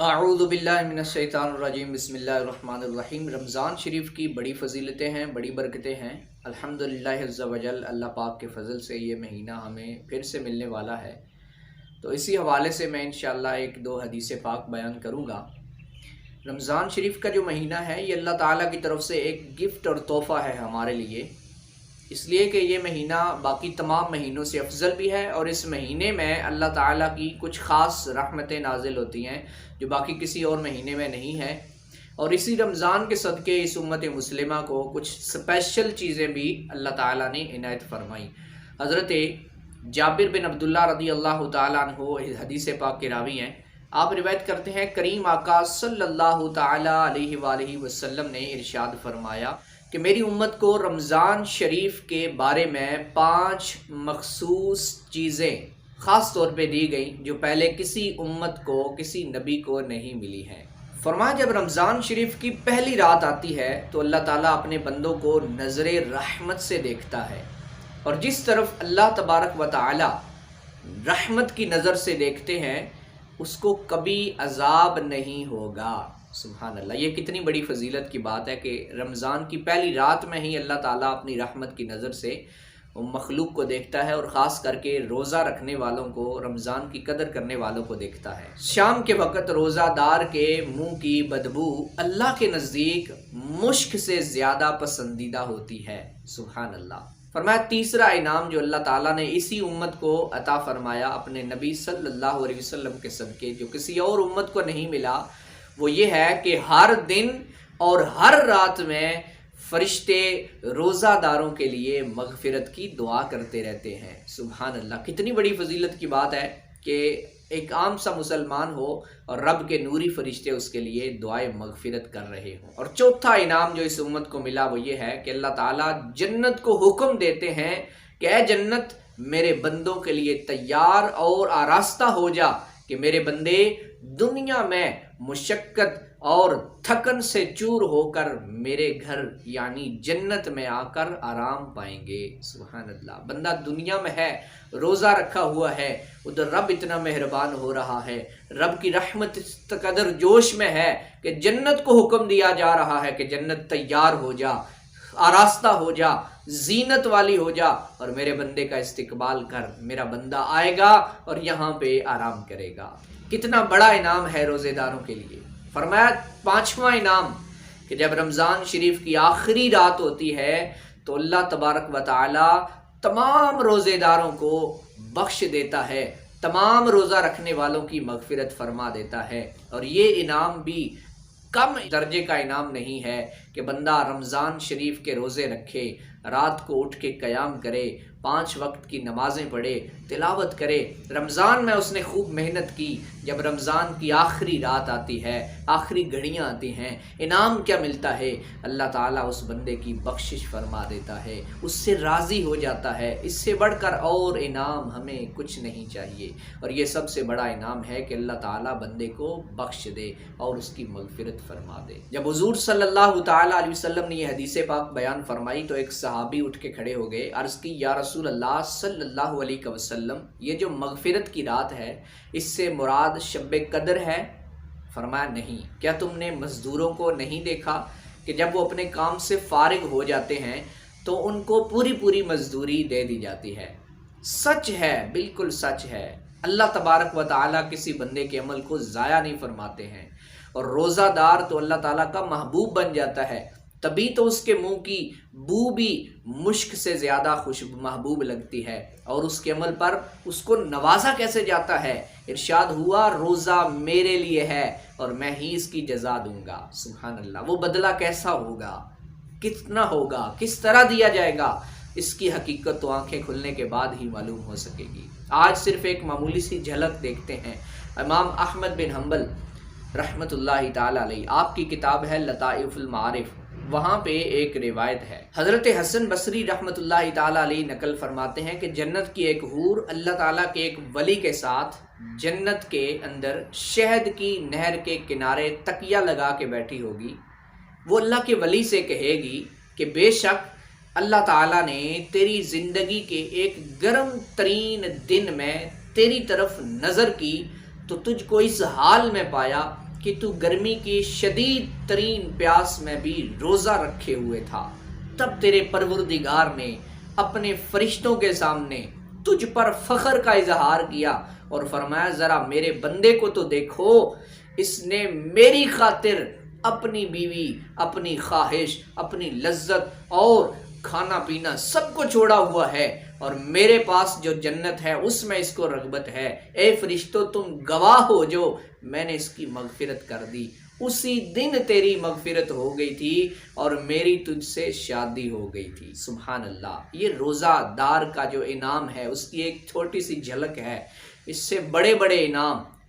اعوذ باللہ من الشیطان الرجیم بسم اللہ الرحمن الرحیم۔ رمضان شریف کی بڑی فضیلتیں ہیں، بڑی برکتیں ہیں۔ الحمدللہ عز و جل، اللہ پاک کے فضل سے یہ مہینہ ہمیں پھر سے ملنے والا ہے، تو اسی حوالے سے میں انشاءاللہ ایک دو حدیث پاک بیان کروں گا۔ رمضان شریف کا جو مہینہ ہے یہ اللہ تعالیٰ کی طرف سے ایک گفٹ اور تحفہ ہے ہمارے لیے، اس لیے کہ یہ مہینہ باقی تمام مہینوں سے افضل بھی ہے، اور اس مہینے میں اللہ تعالیٰ کی کچھ خاص رحمتیں نازل ہوتی ہیں جو باقی کسی اور مہینے میں نہیں ہے، اور اسی رمضان کے صدقے اس امت مسلمہ کو کچھ سپیشل چیزیں بھی اللہ تعالیٰ نے عنایت فرمائی۔ حضرت جابر بن عبداللہ رضی اللہ تعالیٰ عنہ حدیث پاک کے راوی ہیں۔ آپ روایت کرتے ہیں کریم آقا صلی اللہ تعالیٰ علیہ وآلہ وسلم نے ارشاد فرمایا کہ میری امت کو رمضان شریف کے بارے میں 5 مخصوص چیزیں خاص طور پہ دی گئیں جو پہلے کسی امت کو، کسی نبی کو نہیں ملی ہیں۔ فرمایا جب رمضان شریف کی پہلی رات آتی ہے تو اللہ تعالیٰ اپنے بندوں کو نظر رحمت سے دیکھتا ہے، اور جس طرف اللہ تبارک و تعالی رحمت کی نظر سے دیکھتے ہیں اس کو کبھی عذاب نہیں ہوگا۔ سبحان اللہ، یہ کتنی بڑی فضیلت کی بات ہے کہ رمضان کی پہلی رات میں ہی اللہ تعالیٰ اپنی رحمت کی نظر سے مخلوق کو دیکھتا ہے، اور خاص کر کے روزہ رکھنے والوں کو، رمضان کی قدر کرنے والوں کو دیکھتا ہے۔ شام کے وقت روزہ دار کے منہ کی بدبو اللہ کے نزدیک مشک سے زیادہ پسندیدہ ہوتی ہے۔ سبحان اللہ۔ فرمایا تیسرا انعام جو اللہ تعالیٰ نے اسی امت کو عطا فرمایا اپنے نبی صلی اللہ علیہ وسلم کے صدقے، جو کسی اور امت کو نہیں ملا، وہ یہ ہے کہ ہر دن اور ہر رات میں فرشتے روزہ داروں کے لیے مغفرت کی دعا کرتے رہتے ہیں۔ سبحان اللہ، کتنی بڑی فضیلت کی بات ہے کہ ایک عام سا مسلمان ہو اور رب کے نوری فرشتے اس کے لیے دعائے مغفرت کر رہے ہوں۔ اور چوتھا انعام جو اس امت کو ملا وہ یہ ہے کہ اللہ تعالیٰ جنت کو حکم دیتے ہیں کہ اے جنت میرے بندوں کے لیے تیار اور آراستہ ہو جا، کہ میرے بندے دنیا میں مشقت اور تھکن سے چور ہو کر میرے گھر یعنی جنت میں آ کر آرام پائیں گے۔ سبحان اللہ، بندہ دنیا میں ہے، روزہ رکھا ہوا ہے، ادھر رب اتنا مہربان ہو رہا ہے، رب کی رحمت اس قدر جوش میں ہے کہ جنت کو حکم دیا جا رہا ہے کہ جنت تیار ہو جا، آراستہ ہو جا، زینت والی ہو جا، اور میرے بندے کا استقبال کر، میرا بندہ آئے گا اور یہاں پہ آرام کرے گا۔ کتنا بڑا انعام ہے روزے داروں کے لیے۔ فرمایا 5واں انعام کہ جب رمضان شریف کی آخری رات ہوتی ہے تو اللہ تبارک و تعالی تمام روزے داروں کو بخش دیتا ہے، تمام روزہ رکھنے والوں کی مغفرت فرما دیتا ہے۔ اور یہ انعام بھی کم درجے کا انعام نہیں ہے کہ بندہ رمضان شریف کے روزے رکھے، رات کو اٹھ کے قیام کرے، 5 وقت کی نمازیں پڑھے، تلاوت کرے، رمضان میں اس نے خوب محنت کی، جب رمضان کی آخری رات آتی ہے، آخری گھڑیاں آتی ہیں، انعام کیا ملتا ہے؟ اللہ تعالیٰ اس بندے کی بخشش فرما دیتا ہے، اس سے راضی ہو جاتا ہے۔ اس سے بڑھ کر اور انعام ہمیں کچھ نہیں چاہیے، اور یہ سب سے بڑا انعام ہے کہ اللہ تعالیٰ بندے کو بخش دے اور اس کی مغفرت فرما دے۔ جب حضور صلی اللہ تعالیٰ علیہ وسلم نے یہ حدیث پاک بیان فرمائی تو ایک صحابی اٹھ کے کھڑے ہو گئے، عرض کی یا رسول اللہ صلی اللہ علیہ وسلم، یہ جو مغفرت کی رات ہے اس سے مراد شب قدر ہے؟ فرمایا نہیں۔ کیا تم نے مزدوروں کو نہیں دیکھا کہ جب وہ اپنے کام سے فارغ ہو جاتے ہیں تو ان کو پوری پوری مزدوری دے دی جاتی ہے؟ سچ ہے، بالکل سچ ہے، اللہ تبارک و تعالیٰ کسی بندے کے عمل کو ضائع نہیں فرماتے ہیں، اور روزہ دار تو اللہ تعالیٰ کا محبوب بن جاتا ہے، تبھی تو اس کے منہ کی بو بھی مشک سے زیادہ محبوب لگتی ہے، اور اس کے عمل پر اس کو نوازا کیسے جاتا ہے؟ ارشاد ہوا روزہ میرے لیے ہے اور میں ہی اس کی جزا دوں گا۔ سبحان اللہ، وہ بدلہ کیسا ہوگا، کتنا ہوگا، کس طرح دیا جائے گا، اس کی حقیقت تو آنکھیں کھلنے کے بعد ہی معلوم ہو سکے گی۔ آج صرف ایک معمولی سی جھلک دیکھتے ہیں۔ امام احمد بن حنبل رحمۃ اللہ تعالی علیہ، آپ کی کتاب ہے لطائف المعارف، وہاں پہ ایک روایت ہے، حضرت حسن بصری رحمۃ اللہ تعالی علیہ نقل فرماتے ہیں کہ جنت کی ایک حور اللہ تعالیٰ کے ایک ولی کے ساتھ جنت کے اندر شہد کی نہر کے کنارے تکیہ لگا کے بیٹھی ہوگی۔ وہ اللہ کے ولی سے کہے گی کہ بے شک اللہ تعالیٰ نے تیری زندگی کے ایک گرم ترین دن میں تیری طرف نظر کی تو تجھ کو اس حال میں پایا کہ تو گرمی کی شدید ترین پیاس میں بھی روزہ رکھے ہوئے تھا، تب تیرے پروردگار نے اپنے فرشتوں کے سامنے تجھ پر فخر کا اظہار کیا اور فرمایا ذرا میرے بندے کو تو دیکھو، اس نے میری خاطر اپنی بیوی، اپنی خواہش، اپنی لذت اور کھانا پینا سب کو چھوڑا ہوا ہے، اور میرے پاس جو جنت ہے اس میں اس کو رغبت ہے۔ اے فرشتوں تم گواہ ہو جو میں نے اس کی مغفرت کر دی، اسی دن تیری مغفرت ہو گئی تھی اور میری تجھ سے شادی ہو گئی تھی۔ سبحان اللہ۔ یہ روزہ دار کا جو انعام ہے اس کی ایک چھوٹی سی جھلک ہے، اس سے بڑے بڑے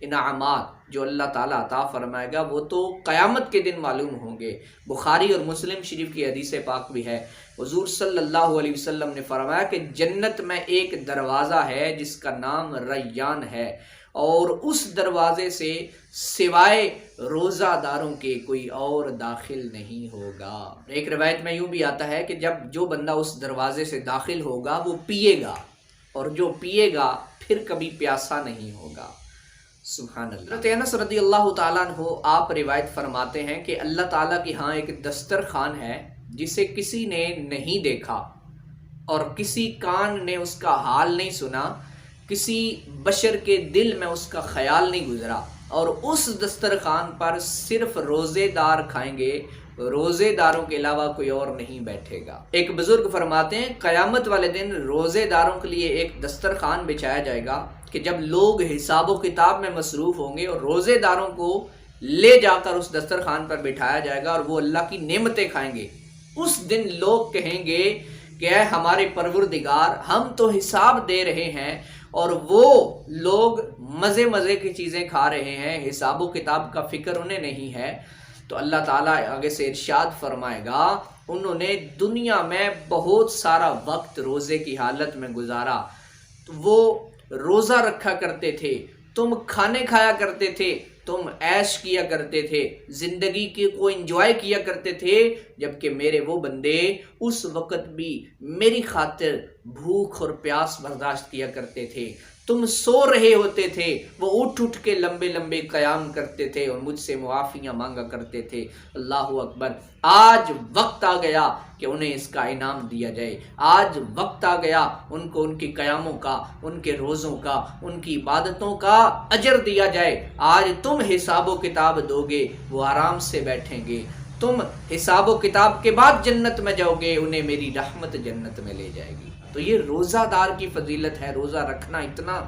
انعامات جو اللہ تعالیٰ عطا فرمائے گا وہ تو قیامت کے دن معلوم ہوں گے۔ بخاری اور مسلم شریف کی حدیث پاک بھی ہے، حضور صلی اللہ علیہ وسلم نے فرمایا کہ جنت میں ایک دروازہ ہے جس کا نام ریان ہے، اور اس دروازے سے سوائے روزہ داروں کے کوئی اور داخل نہیں ہوگا۔ ایک روایت میں یوں بھی آتا ہے کہ جب جو بندہ اس دروازے سے داخل ہوگا وہ پیے گا، اور جو پیے گا پھر کبھی پیاسا نہیں ہوگا۔ سبحان اللہ۔ حضرت انس رضی اللہ تعالیٰ عنہ آپ روایت فرماتے ہیں کہ اللہ تعالیٰ کے ہاں ایک دسترخوان ہے جسے کسی نے نہیں دیکھا اور کسی کان نے اس کا حال نہیں سنا، کسی بشر کے دل میں اس کا خیال نہیں گزرا، اور اس دسترخوان پر صرف روزے دار کھائیں گے، روزے داروں کے علاوہ کوئی اور نہیں بیٹھے گا۔ ایک بزرگ فرماتے ہیں قیامت والے دن روزے داروں کے لیے ایک دسترخوان بچھایا جائے گا کہ جب لوگ حساب و کتاب میں مصروف ہوں گے اور روزے داروں کو لے جا کر اس دسترخوان پر بٹھایا جائے گا اور وہ اللہ کی نعمتیں کھائیں گے، اس دن لوگ کہیں گے کہ اے ہمارے پروردگار ہم تو حساب دے رہے ہیں اور وہ لوگ مزے مزے کی چیزیں کھا رہے ہیں، حساب و کتاب کا فکر انہیں نہیں ہے۔ تو اللہ تعالیٰ آگے سے ارشاد فرمائے گا انہوں نے دنیا میں بہت سارا وقت روزے کی حالت میں گزارا، تو وہ روزہ رکھا کرتے تھے، تم کھانے کھایا کرتے تھے، تم عیش کیا کرتے تھے، زندگی کو انجوائے کیا کرتے تھے، جبکہ میرے وہ بندے اس وقت بھی میری خاطر بھوک اور پیاس برداشت کیا کرتے تھے۔ تم سو رہے ہوتے تھے، وہ اٹھ اٹھ کے لمبے لمبے قیام کرتے تھے اور مجھ سے معافیاں مانگا کرتے تھے۔ اللہ اکبر۔ آج وقت آ گیا کہ انہیں اس کا انعام دیا جائے، آج وقت آ گیا ان کو ان کی قیاموں کا، ان کے روزوں کا، ان کی عبادتوں کا اجر دیا جائے۔ آج تم حساب و کتاب دو گے، وہ آرام سے بیٹھیں گے، تم حساب و کتاب کے بعد جنت میں جاؤ گے، انہیں میری رحمت جنت میں لے جائے گی۔ تو یہ روزہ دار کی فضیلت ہے۔ روزہ رکھنا اتنا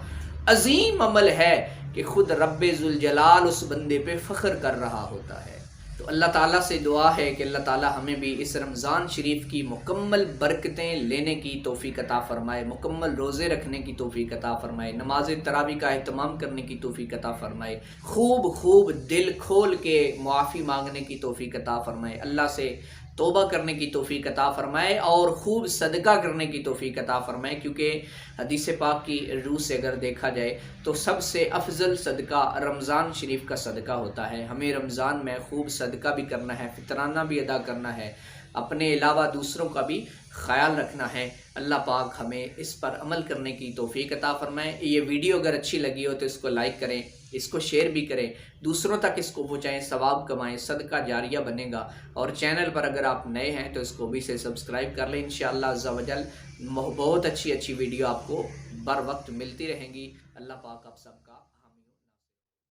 عظیم عمل ہے کہ خود رب ذوالجلال اس بندے پہ فخر کر رہا ہوتا ہے۔ تو اللہ تعالیٰ سے دعا ہے کہ اللہ تعالیٰ ہمیں بھی اس رمضان شریف کی مکمل برکتیں لینے کی توفیق عطا فرمائے، مکمل روزے رکھنے کی توفیق عطا فرمائے، نماز تراویح کا اہتمام کرنے کی توفیق عطا فرمائے، خوب خوب دل کھول کے معافی مانگنے کی توفیق عطا فرمائے، اللہ سے توبہ کرنے کی توفیق عطا فرمائے اور خوب صدقہ کرنے کی توفیق عطا فرمائے، کیونکہ حدیث پاک کی روح سے اگر دیکھا جائے تو سب سے افضل صدقہ رمضان شریف کا صدقہ ہوتا ہے۔ ہمیں رمضان میں خوب صدقہ بھی کرنا ہے، فطرانہ بھی ادا کرنا ہے، اپنے علاوہ دوسروں کا بھی خیال رکھنا ہے۔ اللہ پاک ہمیں اس پر عمل کرنے کی توفیق عطا فرمائے۔ یہ ویڈیو اگر اچھی لگی ہو تو اس کو لائک کریں، اس کو شیئر بھی کریں، دوسروں تک اس کو پہنچائیں، ثواب کمائیں، صدقہ جاریہ بنے گا۔ اور چینل پر اگر آپ نئے ہیں تو اس کو بھی سے سبسکرائب کر لیں۔ انشاءاللہ عز و جل بہت اچھی ویڈیو آپ کو بر وقت ملتی رہیں گی۔ اللہ پاک آپ سب